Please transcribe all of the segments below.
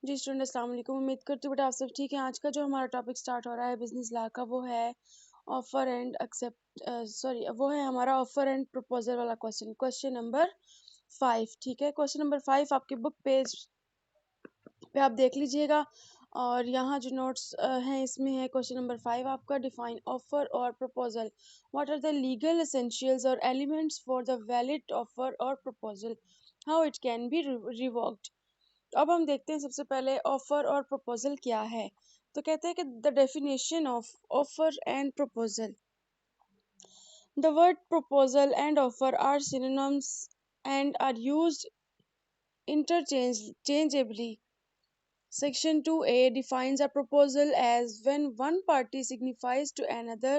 जी student अस्सलाम वालेकुम। उम्मीद करती हूँ बेटा आप सब ठीक हैं। आज का जो हमारा टॉपिक स्टार्ट हो रहा है बिजनेस लॉ का वो है ऑफर एंड एक्सेप्ट वो है हमारा ऑफर एंड प्रपोजल वाला क्वेश्चन नंबर 5। ठीक है, क्वेश्चन नंबर 5 आपके बुक पेज पे आप देख लीजिएगा और यहाँ जो नोट्स हैं इसमें है क्वेश्चन नंबर 5 आपका डिफाइन ऑफर और proposal. What are the legal essentials और elements for the valid offer और proposal, how it can be revoked. अब हम देखते हैं सबसे पहले ऑफर और प्रपोजल क्या है। तो कहते हैं कि the definition of offer and proposal, the word proposal and offer are synonyms and are used interchangeably. Section 2A defines a proposal as when one party signifies to another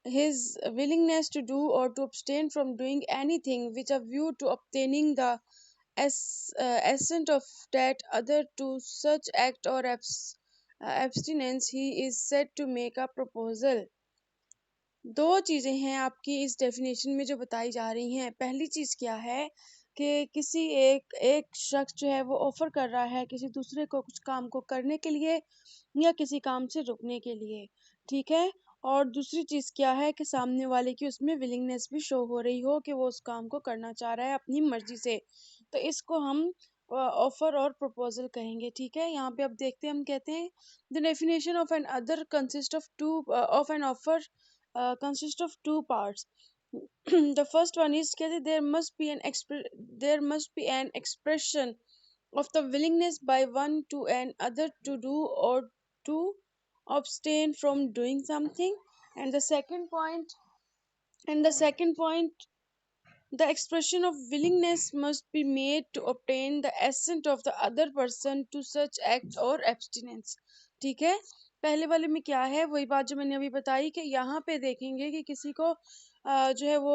his willingness to do or to abstain from doing anything with a view to obtaining the assent of that other to such act or abstinence, he is said to make a proposal. दो चीजें हैं आपकी इस definition में जो बताई जा रही हैं। पहली चीज क्या है कि किसी एक शख्स जो है वो ऑफर कर रहा है किसी दूसरे को कुछ काम को करने के लिए या किसी काम से रुकने के लिए, ठीक है। और दूसरी चीज क्या है कि सामने वाले की उसमें विलिंगनेस भी शो हो रही हो कि वो उस काम को करना चाह रहा है अपनी मर्जी से। तो इसको हम ऑफर और प्रपोजल कहेंगे, ठीक है। यहाँ पे अब देखते हैं, हम कहते हैं the definition of an other consist of two of an offer consist of two parts. The first one is that there must be an expression of the willingness by one to another to do or to abstain from doing something. And the second point, the expression of willingness must be made to obtain the assent of the other person to such act or abstinence. ठीक है, पहले वाले में क्या है वही बात जो मैंने अभी बताई कि यहाँ पे देखेंगे कि किसी को जो है वो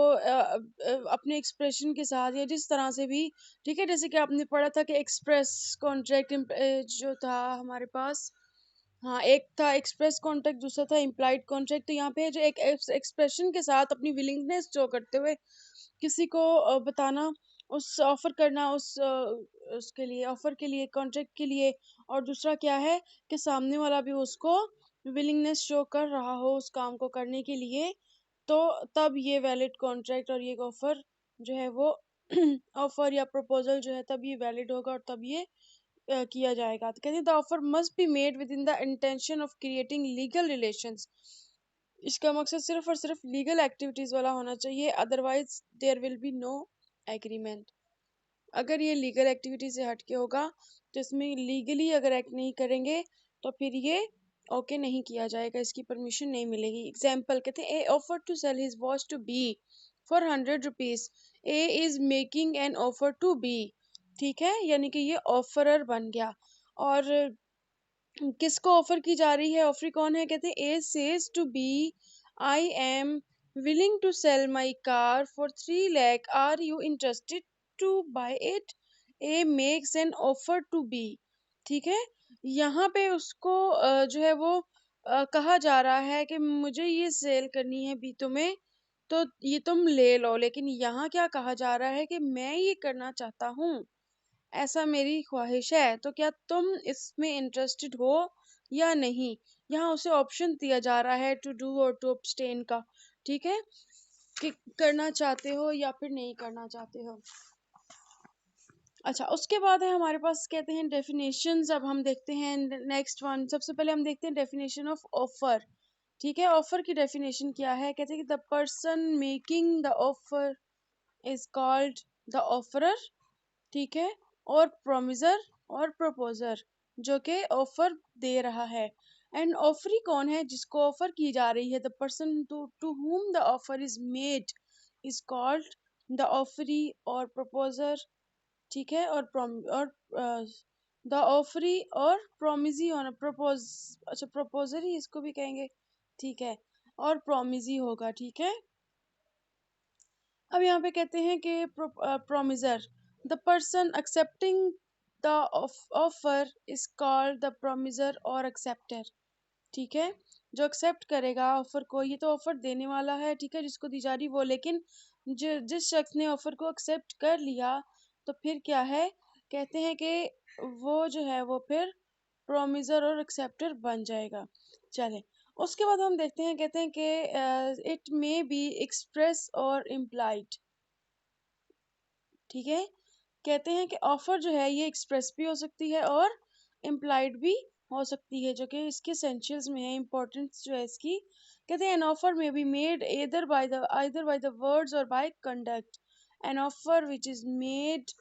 अपने एक्सप्रेशन के साथ या जिस तरह से भी, ठीक है, जैसे कि आपने पढ़ा था कि एक्सप्रेस कॉन्ट्रैक्ट जो था हमारे पास, हाँ, एक था एक्सप्रेस कॉन्ट्रैक्ट, दूसरा था इम्प्लाइड कॉन्ट्रैक्ट। तो यहाँ पे जो एक एक्सप्रेशन के साथ अपनी विलिंगनेस शो करते हुए किसी को बताना, उस ऑफर करना, उसके लिए ऑफर के लिए कॉन्ट्रैक्ट के लिए। और दूसरा क्या है कि सामने वाला भी उसको विलिंगनेस शो कर रहा हो उस काम को करने के लिए, तो तब ये वैलिड कॉन्ट्रैक्ट और ये ऑफर जो है वो ऑफर या प्रपोजल जो है तब ये वैलिड होगा और तब ये किया जाएगा। तो कहते हैं the offer must be made with in the intention of creating legal relations. इसका मकसद सिर्फ और सिर्फ लीगल एक्टिविटीज वाला होना चाहिए, otherwise there will be no agreement. अगर ये लीगल एक्टिविटी से हटके होगा तो इसमें लीगली अगर एक्ट नहीं करेंगे तो फिर ये ओके नहीं किया जाएगा, इसकी परमिशन नहीं मिलेगी। एग्जाम्पल कहते हैं A offer to sell his watch to B for 100 rupees. A is making an offer to B, ठीक है, यानी कि ये ऑफरर बन गया। और किसको ऑफर की जा रही है, ऑफर कौन है, कहते हैं A says to B I am willing to sell my car for 3 lakh, are you interested to buy it. A makes an offer to B, ठीक है। यहाँ पे उसको जो है वो कहा जा रहा है कि मुझे ये सेल करनी है बी तुम्हें, तो ये तुम ले लो। लेकिन यहाँ क्या कहा जा रहा है कि मैं ये करना चाहता हूँ, ऐसा मेरी ख्वाहिश है, तो क्या तुम इसमें इंटरेस्टेड हो या नहीं। यहाँ उसे ऑप्शन दिया जा रहा है टू डू और टू अब्सटेन का, ठीक है, कि करना चाहते हो या फिर नहीं करना चाहते हो। अच्छा, उसके बाद है हमारे पास, कहते हैं डेफिनेशंस। अब हम देखते हैं नेक्स्ट वन। सबसे पहले हम देखते हैं डेफिनेशन ऑफ ऑफर, ठीक है। ऑफर की डेफिनेशन क्या है, कहते हैं कि the person making the offer is called the offeror, ठीक है, और प्रोमिजर और प्रपोजर जो कि ऑफर दे रहा है। एंड ऑफरी कौन है, जिसको ऑफर की जा रही है, the person to whom the offer is made is called the offeree और प्रपोजर, ठीक है। और द ऑफरी और प्रोमिजी होना, प्रपोज, अच्छा प्रपोजर ही इसको भी कहेंगे, ठीक है, और प्रोमिजी होगा, ठीक है। अब यहाँ पे कहते हैं कि promisor, the person accepting the offer is called the promisor और एक्सेप्टर, ठीक है। जो एक्सेप्ट करेगा ऑफर को, ये तो ऑफर देने वाला है, ठीक है, जिसको दी जा रही वो, लेकिन जिस शख्स ने ऑफर को एक्सेप्ट कर लिया तो फिर क्या है, कहते हैं कि वो जो है वो फिर प्रोमिसर और एक्सेप्टर बन जाएगा। चले, उसके बाद हम देखते हैं, कहते हैं कि इट मे बी एक्सप्रेस और इम्प्लाइड। ठीक है, कहते हैं कि ऑफर जो है ये एक्सप्रेस भी हो सकती है और इम्प्लाइड भी हो सकती है, जो कि इसके एसेंशियल्स में है, इंपॉर्टेंस जो है इसकी। कहते हैं एन ऑफर में be made either by the words or by conduct. An offer which is made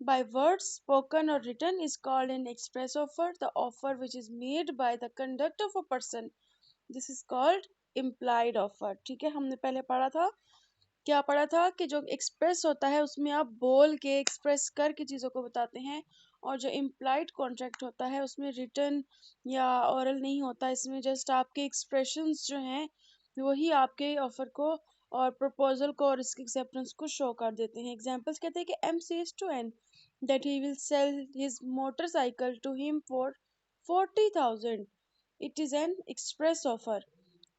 by words spoken or written is called an express offer. The offer which is made by the conduct of a person, this is called implied offer। ठीक है, हमने पहले पढ़ा था, क्या पढ़ा था कि जो एक्सप्रेस होता है उसमें आप बोल के एक्सप्रेस करके चीज़ों को बताते हैं, और जो इम्प्लाइड कॉन्ट्रैक्ट होता है उसमें रिटर्न या ओरल नहीं होता, इसमें जस्ट आपके एक्सप्रेशंस जो हैं वही आपके ऑफर को और प्रपोजल को और इसके एक्सेप्टेंस को शो कर देते हैं। एग्जांपल्स कहते हैं कि M says to N that he will sell his motorcycle to him for 40,000। It is an express offer.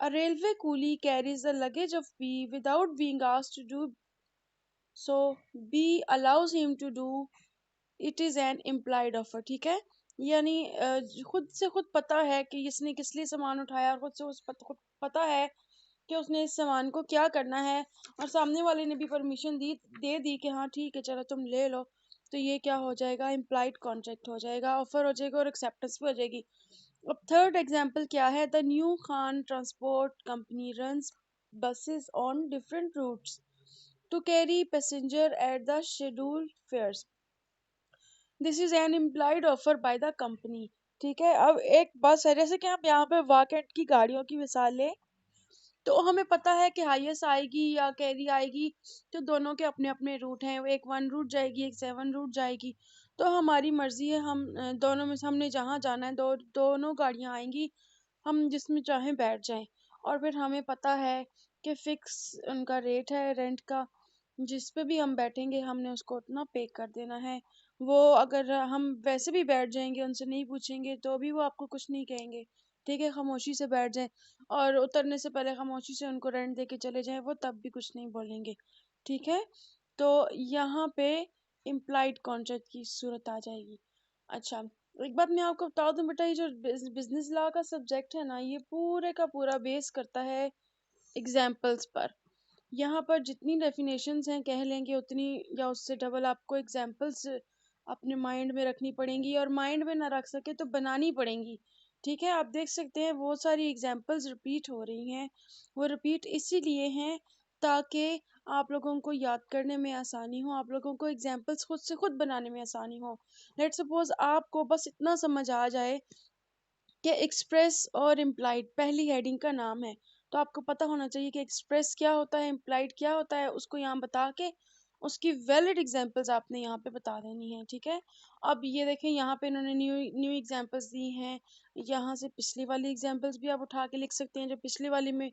A railway coolie carries the luggage of B without being asked to do so. B allows him to do it is an implied offer। ठीक है, यानी खुद से खुद पता है कि इसने किस लिए सामान उठाया, और खुद पता है कि उसने इस सामान को क्या करना है, और सामने वाले ने भी परमिशन दे दी कि हाँ ठीक है चलो तुम ले लो, तो ये क्या हो जाएगा, इम्प्लाइड कॉन्ट्रैक्ट हो जाएगा, ऑफर हो जाएगा और एक्सेप्टेंस भी हो जाएगी। अब थर्ड एग्जांपल क्या है, the new Khan transport company runs buses on different routes to carry passenger at the scheduled fares. This is an implied offer by the company. ठीक है, अब एक बस है, जैसे कि आप यहाँ पे वाकेट की गाड़ियों की मिसाल लें, तो हमें पता है कि हाईएस्ट आएगी या कैरी आएगी, तो दोनों के अपने अपने रूट हैं, एक 1 रूट जाएगी एक 7 रूट जाएगी, तो हमारी मर्जी है, हम दोनों में से हमने जहाँ जाना है दोनों गाड़ियाँ आएंगी, हम जिसमें चाहें बैठ जाएं, और फिर हमें पता है कि फिक्स उनका रेट है रेंट का, जिस पे भी हम बैठेंगे हमने उसको उतना पे कर देना है। वो अगर हम वैसे भी बैठ जाएंगे उनसे नहीं पूछेंगे तो भी वो आपको कुछ नहीं कहेंगे। ठीक है, खामोशी से बैठ जाएं, और उतरने से पहले खामोशी से उनको रेंट दे के चले जाएं, वो तब भी कुछ नहीं बोलेंगे। ठीक है, तो यहाँ पे इम्प्लाइड कॉन्ट्रैक्ट की सूरत आ जाएगी। अच्छा, एक बात मैं आपको बता दूं बेटा, ये जो बिजनेस लॉ का सब्जेक्ट है ना, ये पूरे का पूरा बेस करता है एग्जाम्पल्स पर। यहाँ पर जितनी डेफिनेशंस हैं कह लेंगे उतनी या उससे डबल आपको एग्जाम्पल्स अपने माइंड में रखनी पड़ेंगी, और माइंड में ना रख सके तो बनानी पड़ेंगी। ठीक है, आप देख सकते हैं बहुत सारी एग्जाम्पल्स रिपीट हो रही हैं, वो रिपीट इसीलिए हैं ताकि आप लोगों को याद करने में आसानी हो, आप लोगों को एग्जाम्पल्स खुद से खुद बनाने में आसानी हो। लेट सपोज आपको बस इतना समझ आ जाए कि एक्सप्रेस और इम्प्लाइड पहली हेडिंग का नाम है, तो आपको पता होना चाहिए कि एक्सप्रेस क्या होता है, इम्प्लाइड क्या होता है, उसको यहाँ बता के उसकी वैलिड एग्जांपल्स आपने यहाँ पे बता देनी है। ठीक है, अब ये देखें यहाँ पे इन्होंने न्यू न्यू एग्जांपल्स दी हैं, यहाँ से पिछली वाली एग्जांपल्स भी आप उठा के लिख सकते हैं, जो पिछली वाली में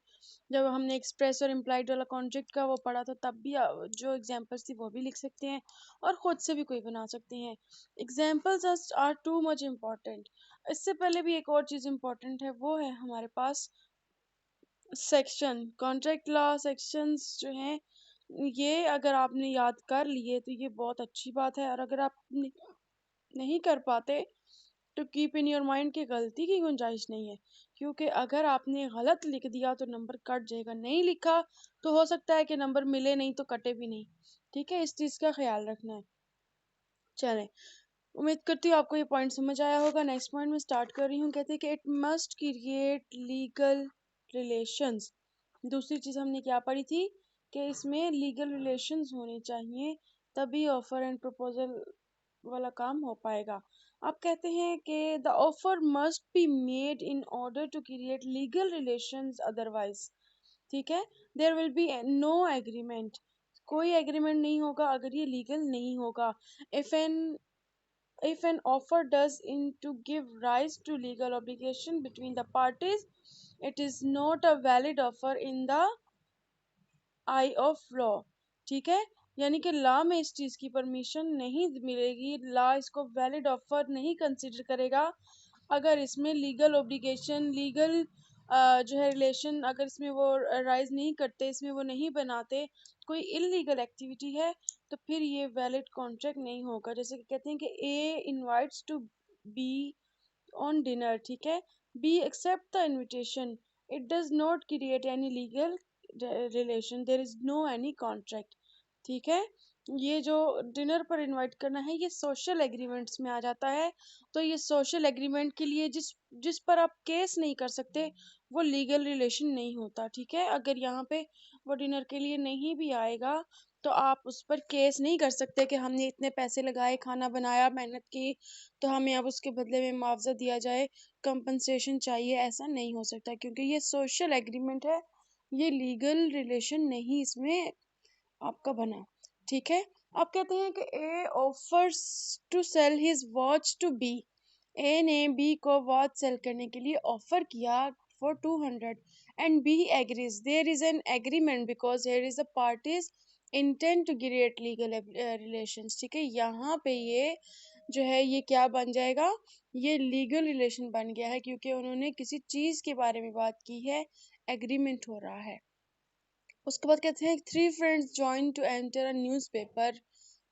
जब हमने एक्सप्रेस और इम्प्लाइड वाला कॉन्ट्रैक्ट का वो पढ़ा था तब भी जो एग्जांपल्स थी वो भी लिख सकते हैं, और खुद से भी कोई बना सकते हैं। Examples are too much important. इससे पहले भी एक और चीज़ इम्पोर्टेंट है, वो है हमारे पास सेक्शन। कॉन्ट्रैक्ट लॉ सेक्शंस जो हैं, ये अगर आपने याद कर लिए तो ये बहुत अच्छी बात है, और अगर आप नहीं कर पाते तो कीप इन योर माइंड की गलती की गुंजाइश नहीं है, क्योंकि अगर आपने गलत लिख दिया तो नंबर कट जाएगा, नहीं लिखा तो हो सकता है कि नंबर मिले नहीं तो कटे भी नहीं। ठीक है, इस चीज़ का ख्याल रखना है। चलें, उम्मीद करती हूँ आपको ये पॉइंट समझ आया होगा। नेक्स्ट पॉइंट में स्टार्ट कर रही हूँ, कहते हैं कि it must create legal relations. दूसरी चीज़ हमने क्या पढ़ी थी कि इसमें लीगल रिलेशंस होने चाहिए, तभी ऑफर एंड प्रपोजल वाला काम हो पाएगा। आप कहते हैं कि the offer must be made in order to create legal relations otherwise. ठीक है, there will be no agreement, कोई एग्रीमेंट नहीं होगा अगर ये लीगल नहीं होगा। If an if an offer does in to give rise to legal obligation between the parties, it is not a valid offer in the eye of law। ठीक है, यानी कि लॉ में इस चीज की परमिशन नहीं मिलेगी, लॉ इसको वैलिड ऑफर नहीं कंसिडर करेगा अगर इसमें लीगल ओब्लिगेशन, लीगल जो है रिलेशन अगर इसमें वो राइज नहीं करते, इसमें वो नहीं बनाते, कोई इलीगल एक्टिविटी है तो फिर ये वैलिड कॉन्ट्रैक्ट नहीं होगा। जैसे कि कहते हैं कि A invites to B on dinner, ठीक है, B accept the invitation, it does not create any legal relation, there is no any contract, ठीक है। ये जो डिनर पर इनवाइट करना है ये सोशल एग्रीमेंट्स में आ जाता है। तो ये सोशल एग्रीमेंट के लिए जिस जिस पर आप केस नहीं कर सकते वो लीगल रिलेशन नहीं होता, ठीक है। अगर यहाँ पे वो डिनर के लिए नहीं भी आएगा तो आप उस पर केस नहीं कर सकते कि हमने इतने पैसे लगाए, खाना बनाया, मेहनत की, तो हमें अब उसके बदले में मुआवजा दिया जाए, कंपनसेशन चाहिए, ऐसा नहीं हो सकता क्योंकि ये सोशल एग्रीमेंट है, ये लीगल रिलेशन नहीं इसमें आपका बना, ठीक है। अब कहते हैं कि A offers to sell his watch to B, A ने बी को वॉच सेल करने के लिए ऑफर किया for 200 and B agrees, there is an agreement because here is the parties intent to create legal relations, ठीक है। यहाँ पे ये जो है ये क्या बन जाएगा, ये लीगल रिलेशन बन गया है क्योंकि उन्होंने किसी चीज के बारे में बात की है, एग्रीमेंट हो रहा है। उसके बाद कहते हैं three friends join to enter a newspaper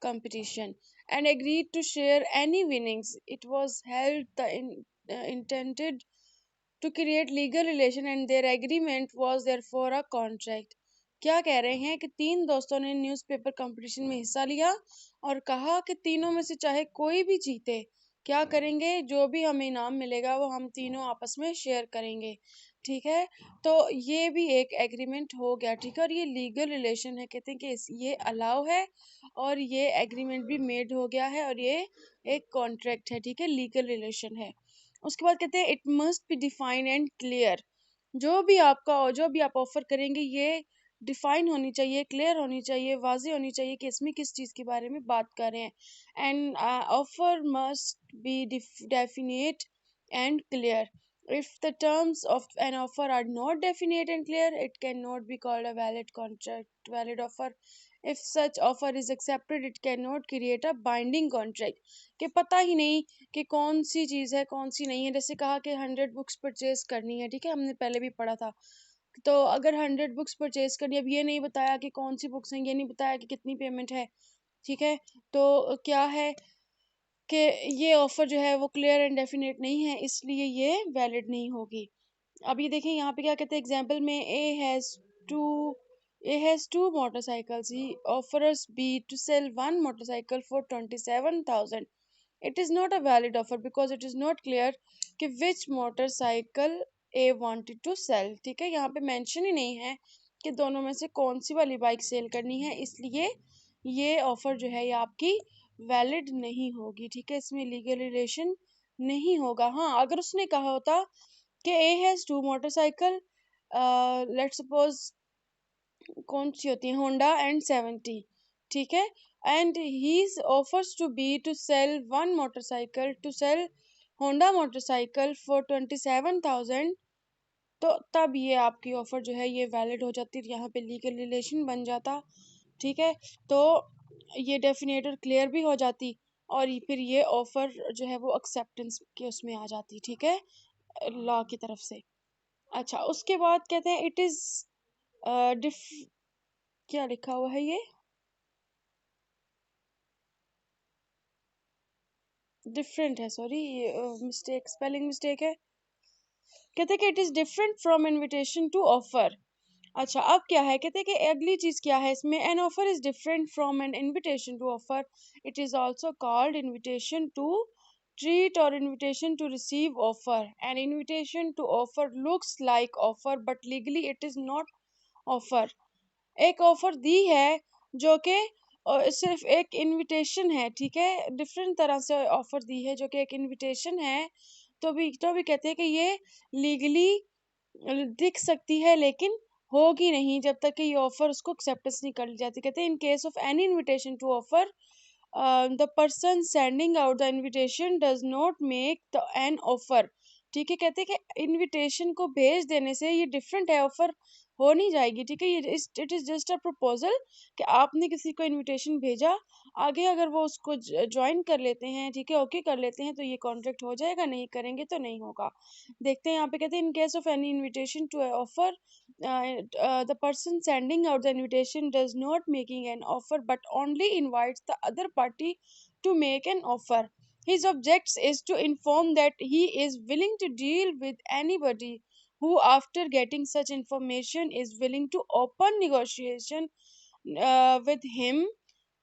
competition and agreed to share any winnings. It was held the intended to create legal relation and their agreement was therefore a contract. क्या कह रहे हैं कि तीन दोस्तों ने न्यूज़पेपर कंपटीशन में हिस्सा लिया और कहा कि तीनों में से चाहे कोई भी जीते, क्या करेंगे, जो भी हमें इनाम मिलेगा वो हम तीनों आपस में शेयर करेंगे, ठीक है। तो ये भी एक एग्रीमेंट हो गया, ठीक है, और ये लीगल रिलेशन है, कहते हैं कि ये अलाउ है और ये एग्रीमेंट भी मेड हो गया है और ये एक कॉन्ट्रैक्ट है, ठीक है, लीगल रिलेशन है। उसके बाद कहते हैं it must be define and clear, जो भी आप ऑफर करेंगे ये डिफाइन होनी चाहिए, क्लियर होनी चाहिए, वाज़ेह होनी चाहिए कि इसमें किस चीज़ के बारे में बात कर रहे हैं। And offer must B definite and clear, if the terms of an offer are not definite and clear it cannot be called a valid contract, valid offer. If such offer is accepted it cannot create a binding contract, कि पता ही नहीं कि कौन सी चीज़ है कौन सी नहीं है। जैसे कहा कि 100 बुक्स परचेज करनी है, ठीक है, हमने पहले भी पढ़ा था। तो अगर 100 बुक्स परचेज करनी, अब ये नहीं बताया कि कौन सी बुक्स हैं, ये नहीं बताया कि कितनी पेमेंट है, ठीक है, तो क्या है कि ये ऑफर जो है वो क्लियर एंड डेफिनेट नहीं है, इसलिए ये वैलिड नहीं होगी। अब ये देखें यहाँ पे क्या कहते हैं एग्जाम्पल में, two A has two motorcycles, he offers B to sell one motorcycle for 27,000, it is not a valid offer because it is not clear कि which motorcycle A wanted to sell, ठीक है, यहाँ पे mention ही नहीं है कि दोनों में से कौन सी वाली बाइक सेल करनी है, इसलिए ये ऑफर जो है ये आपकी वैलिड नहीं होगी, ठीक है, इसमें लीगल रिलेशन नहीं होगा। हाँ, अगर उसने कहा होता कि A has two motorcycle, let's suppose कौन सी होती है होंडा एंड 70, ठीक है, and he offers to B to sell one motorcycle, to sell Honda motorcycle for 27,000, तो तब ये आपकी ऑफर जो है ये वैलिड हो जाती है, यहाँ पे लीगल रिलेशन बन जाता, ठीक है। तो ये डेफिनेट और क्लियर भी हो जाती और फिर ये ऑफर जो है वो एक्सेप्टेंस के उसमें आ जाती, ठीक है, लॉ की तरफ से। अच्छा, उसके बाद कहते हैं इट इज डिफ क्या लिखा हुआ है ये, डिफरेंट है, सॉरी, मिस्टेक, स्पेलिंग मिस्टेक है। कहते हैं कि it is different from invitation to offer. अच्छा, अब क्या है, कहते हैं कि अगली चीज क्या है इसमें, an offer is different from an invitation to offer, it is also called invitation to treat और invitation to receive offer. An invitation to offer looks like offer but legally it is not offer. एक offer दी है जो कि सिर्फ एक invitation है, ठीक है, डिफरेंट तरह से ऑफर दी है जो कि एक इनविटेशन है, तो भी कहते हैं कि ये लीगली दिख सकती है लेकिन होगी नहीं जब तक कि ये ऑफर उसको एक्सेप्टेंस नहीं कर ली जाती। कहते हैं in case of any invitation to offer the person sending out the invitation does not make the an offer, ठीक है, कहते हैं कि इनविटेशन को भेज देने से ये डिफरेंट है ऑफर हो नहीं जाएगी, ठीक है। ये it is just a proposal कि आपने किसी को इनविटेशन भेजा, आगे अगर वो उसको ज्वाइन कर लेते हैं, ठीक है, ओके कर लेते हैं, तो ये कॉन्ट्रैक्ट हो जाएगा, नहीं करेंगे तो नहीं होगा। देखते हैं यहाँ पे, कहते हैं in case of any invitation to offer the person sending out the invitation does not making an offer but only invites the other party to make an offer. His objects is to inform that he is willing to deal with anybody who, after getting such information, is willing to open negotiation with him.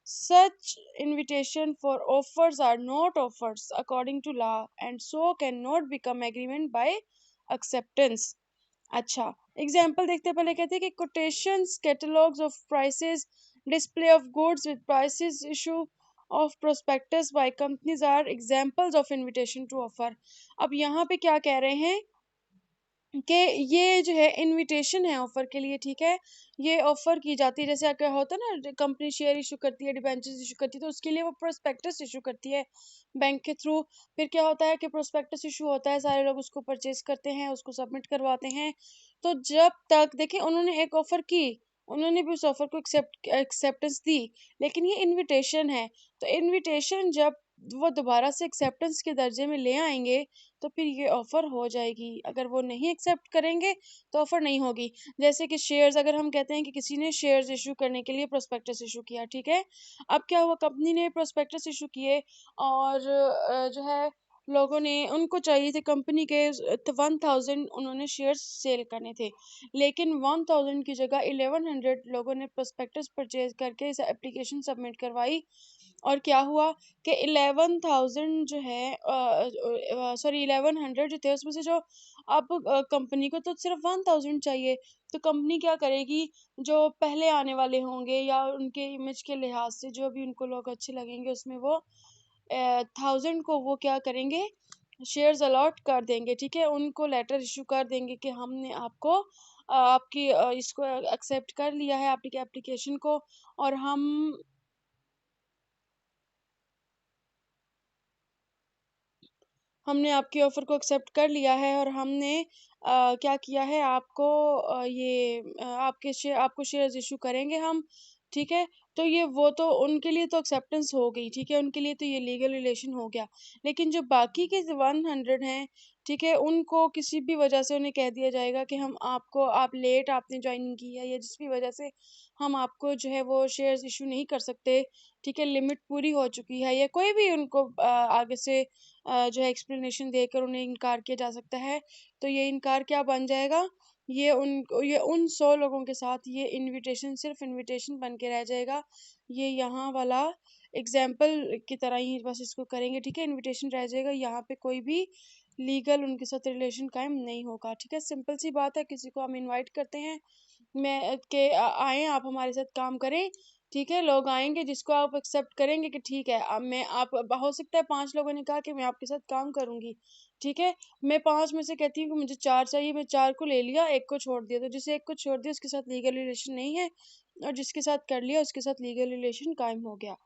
Such invitation for offers are not offers according to law and so cannot become agreement by acceptance. अच्छा, example देखते हैं। पहले कहते हैं कि quotations, catalogues of prices, display of goods with prices, issue of prospectus by companies are examples of invitation to offer. अब यहाँ पे क्या कह रहे हैं कि ये जो है इनविटेशन है ऑफर के लिए, ठीक है। ये ऑफर की जाती है, जैसे क्या होता है ना, कंपनी शेयर इशू करती है, डिबेंचर्स इशू करती है, तो उसके लिए वो प्रोस्पेक्टस इशू करती है बैंक के थ्रू। फिर क्या होता है कि प्रोस्पेक्टस इशू होता है, सारे लोग उसको परचेज करते हैं, उसको सबमिट करवाते हैं। तो जब तक देखिए उन्होंने एक ऑफर की, उन्होंने भी उस ऑफर को एक्सेप्टेंस दी, लेकिन ये इनविटेशन है। तो इनविटेशन जब वो दोबारा से एक्सेप्टेंस के दर्जे में ले आएंगे तो फिर ये ऑफर हो जाएगी। अगर वो नहीं एक्सेप्ट करेंगे तो ऑफर नहीं होगी। जैसे कि शेयर्स, अगर हम कहते हैं कि किसी ने शेयर्स इशू करने के लिए प्रोस्पेक्टस इशू किया, ठीक है। अब क्या हुआ, कंपनी ने प्रोस्पेक्टस इशू किए और जो है लोगों ने, उनको चाहिए थे कंपनी के 1000 उन्होंने शेयर्स सेल करने थे, लेकिन 1000 की जगह 1100 लोगों ने प्रोस्पेक्टस परचेज करके इस एप्लीकेशन सबमिट करवाई। और क्या हुआ कि 11,000 जो है सॉरी 1100 जो थे उसमें से जो, अब कंपनी को तो सिर्फ 1000 चाहिए, तो कंपनी क्या करेगी, जो पहले आने वाले होंगे या उनके इमेज के लिहाज से जो भी उनको लोग अच्छे लगेंगे, उसमें वो 1000 को वो क्या करेंगे, शेयर्स अलॉट कर देंगे, ठीक है। उनको लेटर इशू कर देंगे कि हमने आपको आपकी इसको एक्सेप्ट कर लिया है, आपकी एप्लीकेशन को, और हमने आपकी ऑफर को एक्सेप्ट कर लिया है, और हमने क्या किया है, आपको आपको शेयर्स इशू करेंगे हम, ठीक है। तो ये वो तो उनके लिए तो एक्सेप्टेंस हो गई, ठीक है, उनके लिए तो ये लीगल रिलेशन हो गया। लेकिन जो बाकी के 100 हैं, ठीक है, उनको किसी भी वजह से उन्हें कह दिया जाएगा कि हम आपको, आप लेट आपने ज्वाइनिंग की है या जिस भी वजह से हम आपको जो है वो शेयर्स इशू नहीं कर सकते, ठीक है, लिमिट पूरी हो चुकी है, या कोई भी उनको आगे से जो है एक्सप्लेनेशन देकर उन्हें इनकार किया जा सकता है। तो ये इनकार क्या बन जाएगा, ये उन 100 लोगों के साथ ये इनविटेशन सिर्फ इनविटेशन बन के रह जाएगा। ये यहाँ वाला एग्जाम्पल की तरह ही बस इसको करेंगे, ठीक है, इनविटेशन रह जाएगा, यहाँ पे कोई भी लीगल उनके साथ रिलेशन कायम नहीं होगा, ठीक है। सिंपल सी बात है, किसी को हम इनवाइट करते हैं, मैं के आए आप हमारे साथ काम करें, ठीक है, लोग आएंगे जिसको आप एक्सेप्ट करेंगे कि ठीक है, अब मैं आप हो सकता है 5 लोगों ने कहा कि मैं आपके साथ काम करूंगी, ठीक है। मैं 5 में से कहती हूँ कि मुझे 4 चाहिए, मैं 4 को ले लिया, एक को छोड़ दिया, तो जिसे एक को छोड़ दिया उसके साथ लीगल रिलेशन नहीं है, और जिसके साथ कर लिया उसके साथ लीगल रिलेशन कायम हो गया,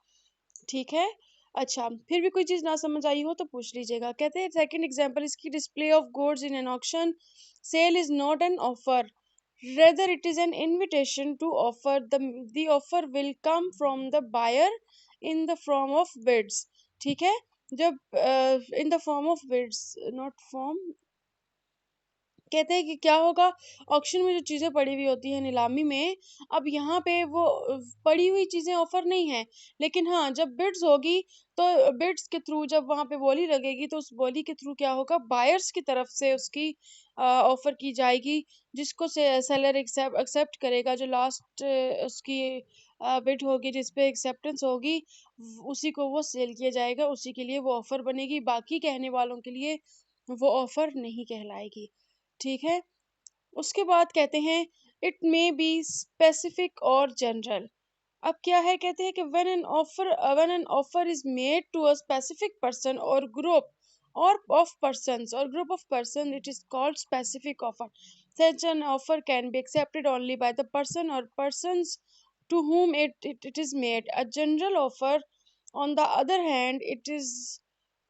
ठीक है। अच्छा, फिर भी कोई चीज ना समझ आई हो तो पूछ लीजिएगा। कहते हैं सेकंड एग्जांपल इसकी, display of goods in an auction sale is not an offer, rather it is an invitation to offer. The offer will come from the buyer in the form of bids, ठीक है। जब in the form of bids, not form, कहते हैं कि क्या होगा, auction में जो चीजें पड़ी हुई होती है नीलामी में, अब यहाँ पे वो पड़ी हुई चीजें ऑफर नहीं है, लेकिन हाँ जब बिड्स होगी, तो बिड्स के थ्रू जब वहां पे बोली लगेगी, तो उस बोली के थ्रू क्या होगा, बायर्स की तरफ से उसकी ऑफर की जाएगी, जिसको से सेलर एक्सेप्ट करेगा, जो लास्ट उसकी बिड होगी जिसपे एक्सेप्टेंस होगी, उसी को वो सेल किया जाएगा, उसी के लिए वो ऑफर बनेगी, बाकी कहने वालों के लिए वो ऑफर नहीं कहलाएगी, ठीक है। उसके बाद कहते हैं इट मे बी स्पेसिफिक और जनरल। अब क्या है, कहते हैं कि when an offer is made to a specific person और ग्रुप और ऑफ पर्संस और group of person, it is called specific offer. Such an offer can be accepted only by the person और persons to whom it is made. A general offer, on the other hand, it is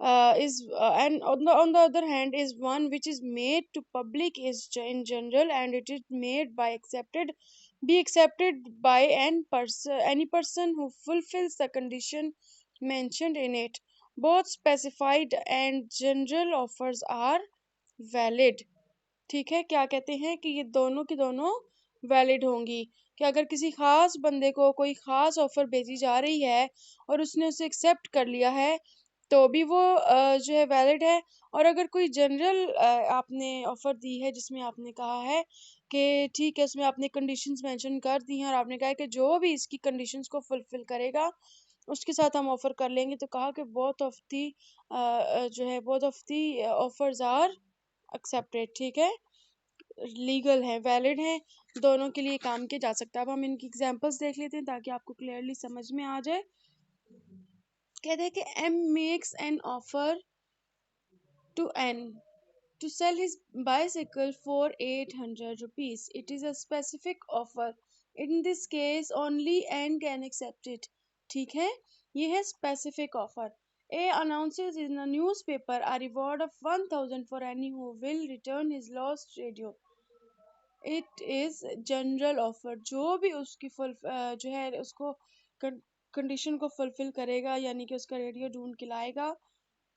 is and on the other hand is one which is made to public is in general, and it is made by accepted be accepted by any person who fulfills the condition mentioned in it. Both specified and general offers are valid। ठीक है, क्या कहते हैं कि ये दोनों की दोनों वैलिड होंगी। कि अगर किसी खास बंदे को कोई खास ऑफर भेजी जा रही है और उसने उसे एक्सेप्ट कर लिया है तो भी वो जो है वैलिड है। और अगर कोई जनरल आपने ऑफर दी है जिसमें आपने कहा है कि ठीक है, उसमें आपने कंडीशंस मेंशन कर दी हैं और आपने कहा है कि जो भी इसकी कंडीशंस को फुलफिल करेगा उसके साथ हम ऑफर कर लेंगे, तो कहा कि बोथ ऑफ दी जो है both of the offers are accepted. ठीक है, लीगल है, वैलिड है, दोनों के लिए काम किया जा सकता है। अब हम इनकी एग्जांपल्स देख लेते हैं ताकि आपको क्लियरली समझ में आ जाए। कहते हैं कि M makes an offer to N to sell his bicycle for 800 rupees. It is a specific offer. In this case, only N can accept it. ठीक है, ये है specific offer. A announces in a newspaper a reward of 1000 for any who will return his lost radio. It is general offer, जो भी उसकी full जो है उसको कंडीशन को फुलफिल करेगा, यानी कि उसका रेडियो ढूंढ के लाएगा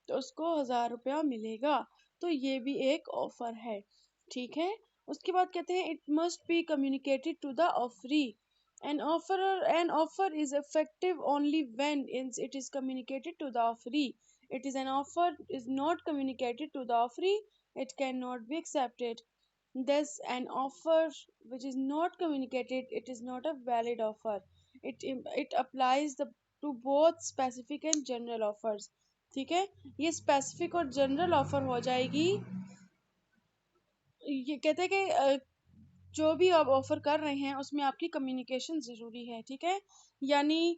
तो उसको 1000 रुपया मिलेगा। तो ये भी एक ऑफर है। ठीक है, उसके बाद कहते हैं it must be communicated to the offeree. An offer is effective only when it is communicated to the offeree. It is an offer is not communicated to the offeree, it cannot be accepted. Thus, an offer which is not communicated, it is not a valid offer. It applies to both specific and general offers। ठीक है, ये specific और general offer हो जाएगी। ये कहते हैं कि जो भी आप ऑफर कर रहे हैं उसमें आपकी कम्युनिकेशन ज़रूरी है। ठीक है, यानी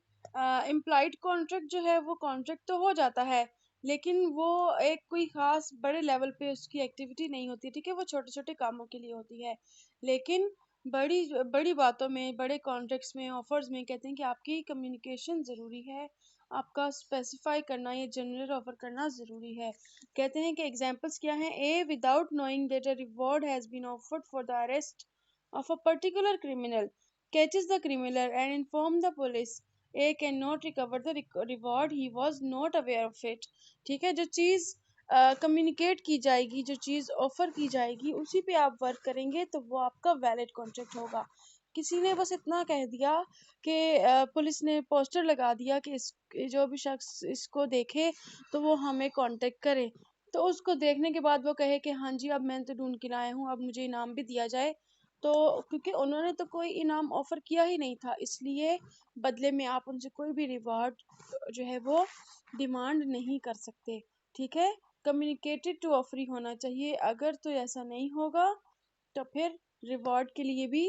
इम्प्लाइड कॉन्ट्रैक्ट जो है वो कॉन्ट्रैक्ट तो हो जाता है लेकिन वो एक कोई ख़ास बड़े लेवल पे उसकी एक्टिविटी नहीं होती। ठीक है, वो छोटे छोटे कामों के लिए होती है। लेकिन बड़ी बड़ी बातों में, बड़े कॉन्ट्रैक्ट्स में, ऑफर्स में कहते हैं कि आपकी कम्युनिकेशन ज़रूरी है, आपका स्पेसिफाई करना, ये जनरल ऑफर करना ज़रूरी है। कहते हैं कि एग्जांपल्स क्या हैं। A without knowing that a reward has been offered for the arrest of a particular criminal catches the criminal and inform the police, A cannot recover the reward, he was not aware of it। ठीक है, जो चीज़ communicate की जाएगी, जो चीज़ offer की जाएगी उसी पे आप वर्क करेंगे तो वो आपका वैलिड कॉन्ट्रैक्ट होगा। किसी ने बस इतना कह दिया कि पुलिस ने पोस्टर लगा दिया कि जो भी शख्स इसको देखे तो वो हमें कांटेक्ट करे, तो उसको देखने के बाद वो कहे कि हाँ जी अब मैं तो ढूंढ के लाया हूँ, अब मुझे इनाम भी दिया जाए। तो क्योंकि उन्होंने तो कोई इनाम ऑफर किया ही नहीं था, इसलिए बदले में आप उनसे कोई भी रिवॉर्ड जो है वो डिमांड नहीं कर सकते। ठीक है, कम्युनिकेटेड टू ऑफर ही होना चाहिए। अगर तो ऐसा नहीं होगा तो फिर रिवॉर्ड के लिए भी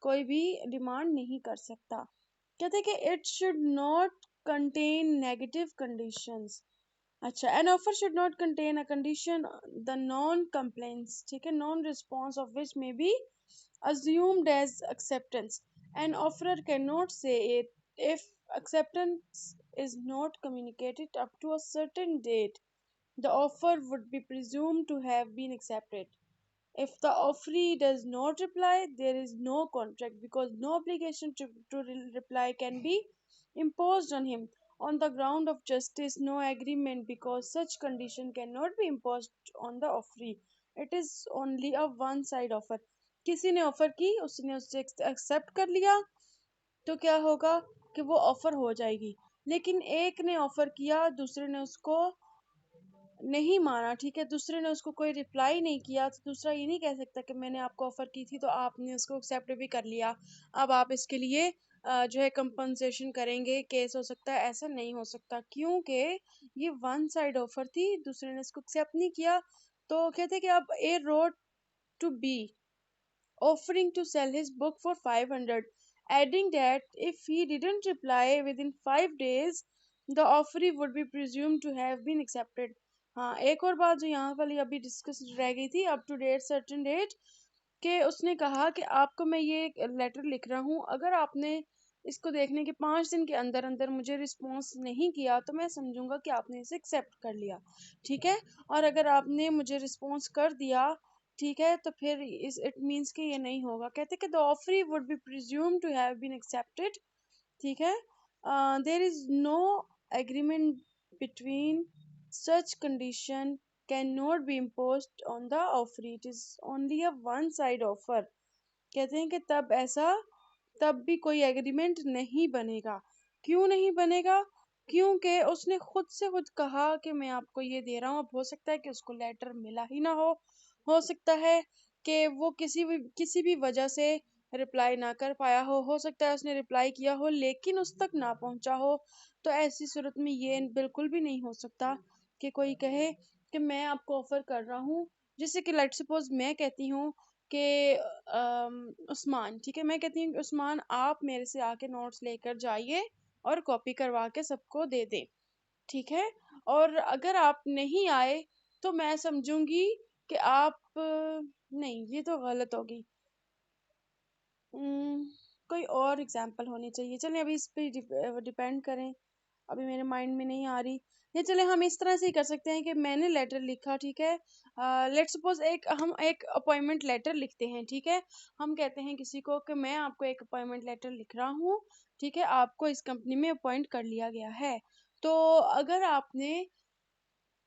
कोई भी डिमांड नहीं कर सकता। कहते हैं कि it should not contain negative conditions. अच्छा, an offer should not contain a condition the non complaints, ठीक है, non response of which may be assumed as acceptance। An offerer cannot say it if acceptance is not communicated up to a certain date. The offer would be presumed to have been accepted. If the offeree does not reply, there is no contract because no obligation to reply can be imposed on him. On the ground of justice, no agreement because such condition cannot be imposed on the offeree. It is only a one side offer। किसी ने offer की, उसने उससे accept कर लिया तो क्या होगा कि वो ऑफर हो जाएगी। लेकिन एक ने ऑफर किया, दूसरे ने उसको नहीं माना, ठीक है, दूसरे ने उसको कोई रिप्लाई नहीं किया, तो दूसरा ये नहीं कह सकता कि मैंने आपको ऑफर की थी तो आपने उसको एक्सेप्ट भी कर लिया, अब आप इसके लिए जो है कंपनसेशन करेंगे, केस हो सकता है। ऐसा नहीं हो सकता क्योंकि ये वन साइड ऑफर थी, दूसरे ने इसको एक्सेप्ट नहीं किया। तो कहते हैं कि अब A wrote to B offering to sell his book for 500, adding that if he didn't reply within 5 days, the offer would be presumed to have been accepted। हाँ, एक और बात जो यहाँ वाली अभी डिस्कस रह गई थी, up to date certain date, कि उसने कहा कि आपको मैं ये लेटर लिख रहा हूँ, अगर आपने इसको देखने के 5 दिन के अंदर अंदर मुझे रिस्पॉन्स नहीं किया तो मैं समझूंगा कि आपने इसे एक्सेप्ट कर लिया, ठीक है। और अगर आपने मुझे रिस्पॉन्स कर दिया, ठीक है, तो फिर इस इट मीन्स कि ये नहीं होगा। कहते कि the offeree would be presumed to have been accepted, ठीक है। There is no agreement between such condition can not be imposed on the offeree, it is only a one side offer. कहते हैं कि तब भी कोई एग्रीमेंट नहीं बनेगा। क्यों नहीं बनेगा? क्योंकि उसने खुद से खुद कहा कि मैं आपको ये दे रहा हूँ। अब हो सकता है कि उसको लेटर मिला ही ना हो सकता है कि वो किसी भी वजह से रिप्लाई ना कर पाया हो सकता है उसने रिप्लाई किया हो लेकिन उस तक ना पहुंचा हो। तो ऐसी सूरत में ये बिल्कुल भी नहीं हो सकता कि कोई कहे कि मैं आपको ऑफर कर रहा हूँ। जैसे कि लेट्स सपोज मैं कहती हूँ कि उस्मान, ठीक है, मैं कहती हूँ कि उस्मान आप मेरे से आके नोट्स लेकर जाइए और कॉपी करवा के सबको दे दें, ठीक है। और अगर आप नहीं आए तो मैं समझूंगी कि आप नहीं, ये तो गलत होगी। उम, कोई और एग्जांपल होनी चाहिए। चलें अभी इस पे डिपेंड करें, अभी मेरे माइंड में नहीं आ रही। या चलें हम इस तरह से ही कर सकते हैं कि मैंने लेटर लिखा, ठीक है। लेट्स सपोज हम एक अपॉइंटमेंट लेटर लिखते हैं, ठीक है। हम कहते हैं किसी को कि मैं आपको एक अपॉइंटमेंट लेटर लिख रहा हूँ, ठीक है, आपको इस कंपनी में अपॉइंट कर लिया गया है। तो अगर आपने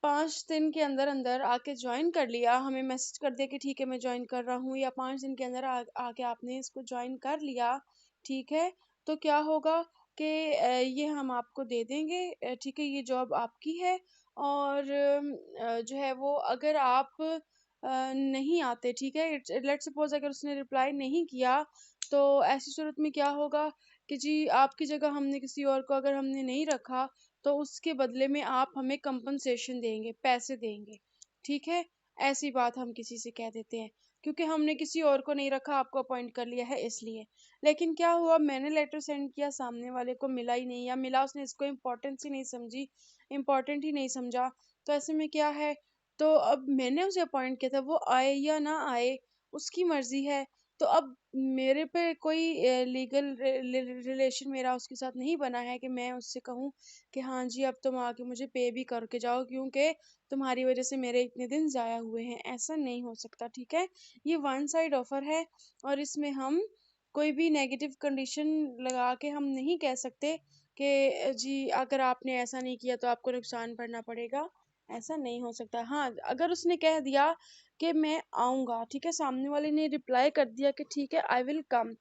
5 दिन के अंदर अंदर आके ज्वाइन कर लिया, हमें मैसेज कर दिया कि ठीक है मैं ज्वाइन कर रहा हूँ, या 5 दिन के अंदर आके आपने इसको ज्वाइन कर लिया, ठीक है। तो क्या होगा कि ये हम आपको दे देंगे, ठीक है, ये जॉब आपकी है। और जो है वो अगर आप नहीं आते, ठीक है, लेट्स सपोज अगर उसने रिप्लाई नहीं किया तो ऐसी सूरत में क्या होगा कि जी आपकी जगह हमने किसी और को अगर हमने नहीं रखा तो उसके बदले में आप हमें कंपनसेशन देंगे, पैसे देंगे, ठीक है। ऐसी बात हम किसी से कह देते हैं क्योंकि हमने किसी और को नहीं रखा, आपको अपॉइंट कर लिया है इसलिए। लेकिन क्या हुआ, मैंने लेटर सेंड किया, सामने वाले को मिला ही नहीं, या मिला उसने इसको इम्पोर्टेंस ही नहीं समझी, इम्पोर्टेंट ही नहीं समझा। तो ऐसे में क्या है, तो अब मैंने उसे अपॉइंट किया था, वो आए या ना आए उसकी मर्जी है। तो अब मेरे पे कोई लीगल रिलेशन मेरा उसके साथ नहीं बना है कि मैं उससे कहूँ कि हाँ जी अब तुम आके मुझे पे भी करके जाओ क्योंकि तुम्हारी वजह से मेरे इतने दिन ज़ाया हुए हैं। ऐसा नहीं हो सकता, ठीक है। ये वन साइड ऑफर है और इसमें हम कोई भी नेगेटिव कंडीशन लगा के हम नहीं कह सकते कि जी अगर आपने ऐसा नहीं किया तो आपको नुकसान पड़ना पड़ेगा। ऐसा नहीं हो सकता। हाँ, अगर उसने कह दिया कि मैं आऊँगा, ठीक है, सामने वाले ने रिप्लाई कर दिया कि ठीक है आई विल कम,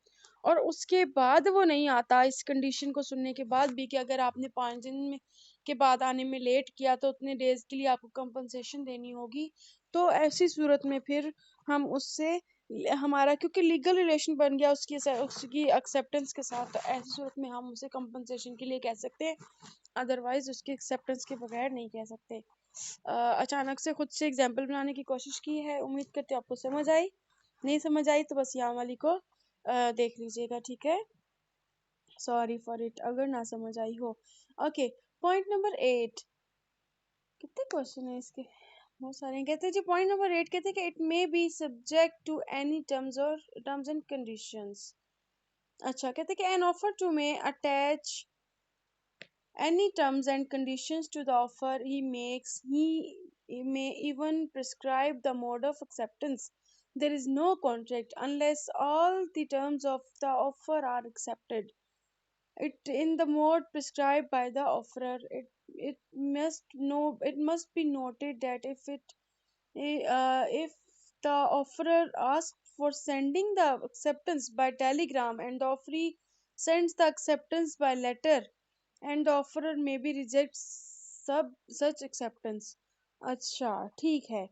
और उसके बाद वो नहीं आता इस कंडीशन को सुनने के बाद भी कि अगर आपने 5 दिन में के बाद आने में लेट किया तो उतने डेज के लिए आपको कंपनसेशन देनी होगी। तो ऐसी सूरत में फिर हम उससे हमारा क्योंकि लीगल रिलेशन बन गया उसकी एक्सेप्टेंस के साथ, तो ऐसी सूरत में हम उसे कंपनसेशन के लिए कह सकते हैं, अदरवाइज उसकी एक्सेप्टेंस के बगैर नहीं कह सकते। अचानक से खुद से एग्जाम्पल बनाने की कोशिश की है, उम्मीद करते आपको समझ आई। नहीं समझ आई तो बस यहाँ वाली को देख लीजिएगा, ठीक है। सॉरी फॉर इट अगर ना समझ आई हो। ओके, पॉइंट नंबर 8, कितने क्वेश्चन है इसके, बहुत सारे हैं। कहते हैं जी पॉइंट नंबर 8 कहते हैं कि it may be subject to any terms and conditions. अच्छा, कहते हैं कि an offer too may attach any terms and conditions to the offer he makes. He may even prescribe the mode of acceptance. There is no contract unless all the terms of the offer are accepted. It in the mode prescribed by the offerer. It must be noted that if the offerer asks for sending the acceptance by telegram and the offeree sends the acceptance by letter, and the offerer maybe rejects such acceptance। अच्छा, ठीक है।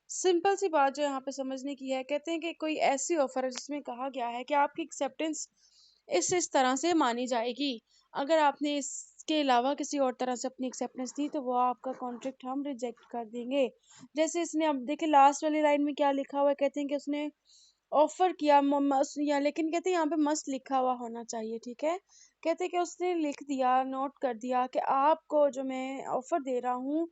Simple सी बात जो यहाँ पे समझने की है, कहते हैं कि कोई ऐसी ऑफर है जिसमें कहा गया है कि आपकी एक्सेप्टेंस इस तरह से मानी जाएगी। अगर आपने इसके अलावा किसी और तरह से अपनी एक्सेप्टेंस दी तो वो आपका कॉन्ट्रैक्ट हम रिजेक्ट कर देंगे। जैसे इसने अब देखिए लास्ट वाली लाइन में क्या लिखा हुआ है, कहते हैं कि उसने ऑफर किया मस्ट, या लेकिन कहते हैं यहाँ पे मस्ट लिखा हुआ होना चाहिए, ठीक है। कहते हैं कि उसने लिख दिया, नोट कर दिया कि आपको जो मैं ऑफर दे रहा हूँ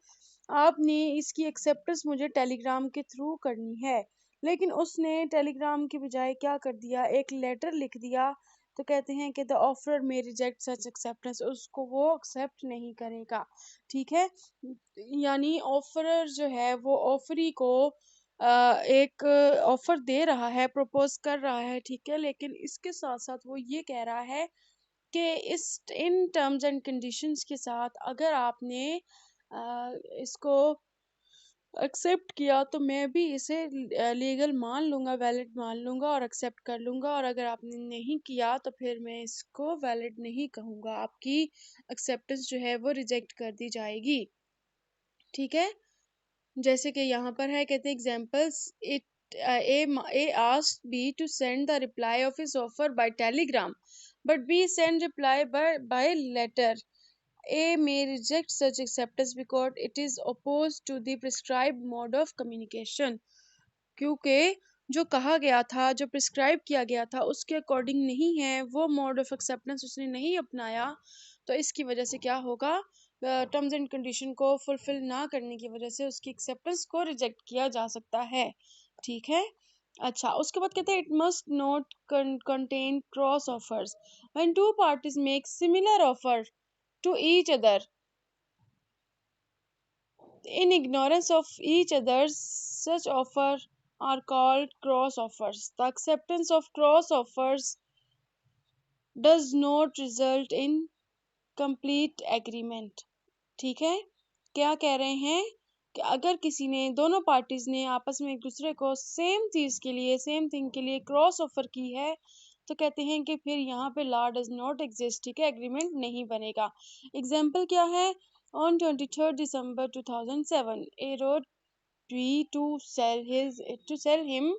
आपने इसकी एक्सेप्टेंस मुझे टेलीग्राम के थ्रू करनी है। लेकिन उसने टेलीग्राम की बजाय क्या कर दिया, एक लेटर लिख दिया तो कहते हैं कि द ऑफर में रिजेक्ट सच एक्सेप्टेंस, उसको वो एक्सेप्ट नहीं करेगा। ठीक है, यानी ऑफरर जो है वो ऑफरी को एक ऑफर दे रहा है, प्रपोज कर रहा है, ठीक है, लेकिन इसके साथ साथ वो ये कह रहा है कि इस इन टर्म्स एंड कंडीशंस के साथ अगर आपने इसको एक्सेप्ट किया तो मैं भी इसे लीगल मान लूंगा, वैलिड मान लूंगा और एक्सेप्ट कर लूंगा, और अगर आपने नहीं किया तो फिर मैं इसको वैलिड नहीं कहूंगा, आपकी एक्सेप्टेंस जो है वो रिजेक्ट कर दी जाएगी। ठीक है, जैसे कि यहाँ पर है, कहते हैं examples, it A asked B to send the reply of his offer by telegram, but B sent reply by letter. A may reject such acceptance because it is opposed to the prescribed mode of communication. क्योंकि जो कहा गया था, जो prescribe किया गया था उसके अकॉर्डिंग नहीं है, वो मोड ऑफ एक्सेप्टेंस उसने नहीं अपनाया, तो इसकी वजह से क्या होगा, टर्म्स एंड कंडीशन को फुलफिल ना करने की वजह से उसकी एक्सेप्टेंस को रिजेक्ट किया जा सकता है। ठीक है, अच्छा, उसके बाद कहते हैं it must not contain cross offers when two parties make similar offer to each other in ignorance of each other's such offer are called cross offers. The acceptance of cross offers does not result in complete agreement. ठीक है, क्या कह रहे हैं कि अगर किसी ने, दोनों पार्टीज ने आपस में एक दूसरे को सेम चीज के लिए, सेम थिंग के लिए क्रॉस ऑफर की है, तो कहते हैं कि फिर यहाँ पे लॉ डज नॉट एग्जिस्ट। ठीक है, एग्रीमेंट नहीं बनेगा। एग्जाम्पल क्या है, on 23rd December 2007 A wrote B to sell him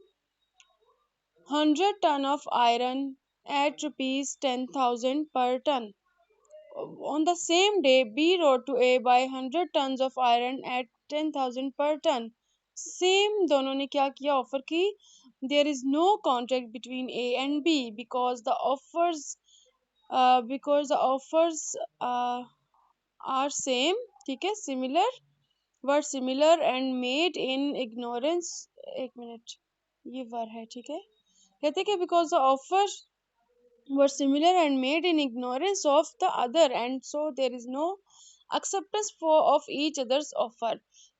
100 ton of iron at rupees 10,000 per ton. On the same day, B wrote to A buy 100 tons of iron at 10,000 per ton. Same, दोनों ने क्या किया, offer की। There is no contract between A and B because the offers are same। ठीक है, similar, were similar and made in ignorance. एक minute, ये वर है, ठीक है, कहते हैं कि because the offer were similar and made in ignorance of the other and so there is no acceptance for of each other's offer।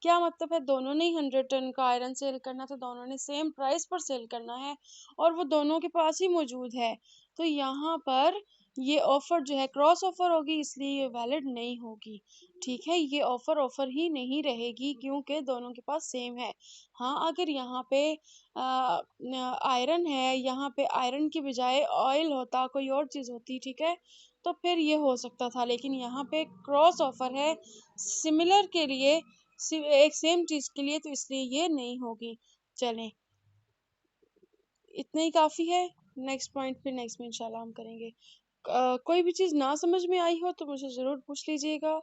क्या मतलब है, दोनों ने ही 100 टन का आयरन सेल करना था, दोनों ने सेम प्राइस पर सेल करना है और वो दोनों के पास ही मौजूद है, तो यहाँ पर ये ऑफर जो है क्रॉस ऑफर होगी, इसलिए ये वैलिड नहीं होगी। ठीक है, ये ऑफर ऑफर ही नहीं रहेगी क्योंकि दोनों के पास सेम है। हाँ, अगर यहाँ पे आयरन है, यहाँ पे आयरन की बजाय ऑयल होता, कोई और चीज होती, ठीक है, तो फिर ये हो सकता था, लेकिन यहाँ पे क्रॉस ऑफर है सिमिलर के लिए, एक सेम चीज के लिए, तो इसलिए ये नहीं होगी। चलें, इतना ही काफी है। नेक्स्ट पॉइंट पे नेक्स्ट में इंशाल्लाह हम करेंगे। कोई भी चीज ना समझ में आई हो तो मुझे जरूर पूछ लीजिएगा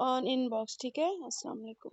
ऑन इनबॉक्स। ठीक है, अस्सलाम वालेकुम।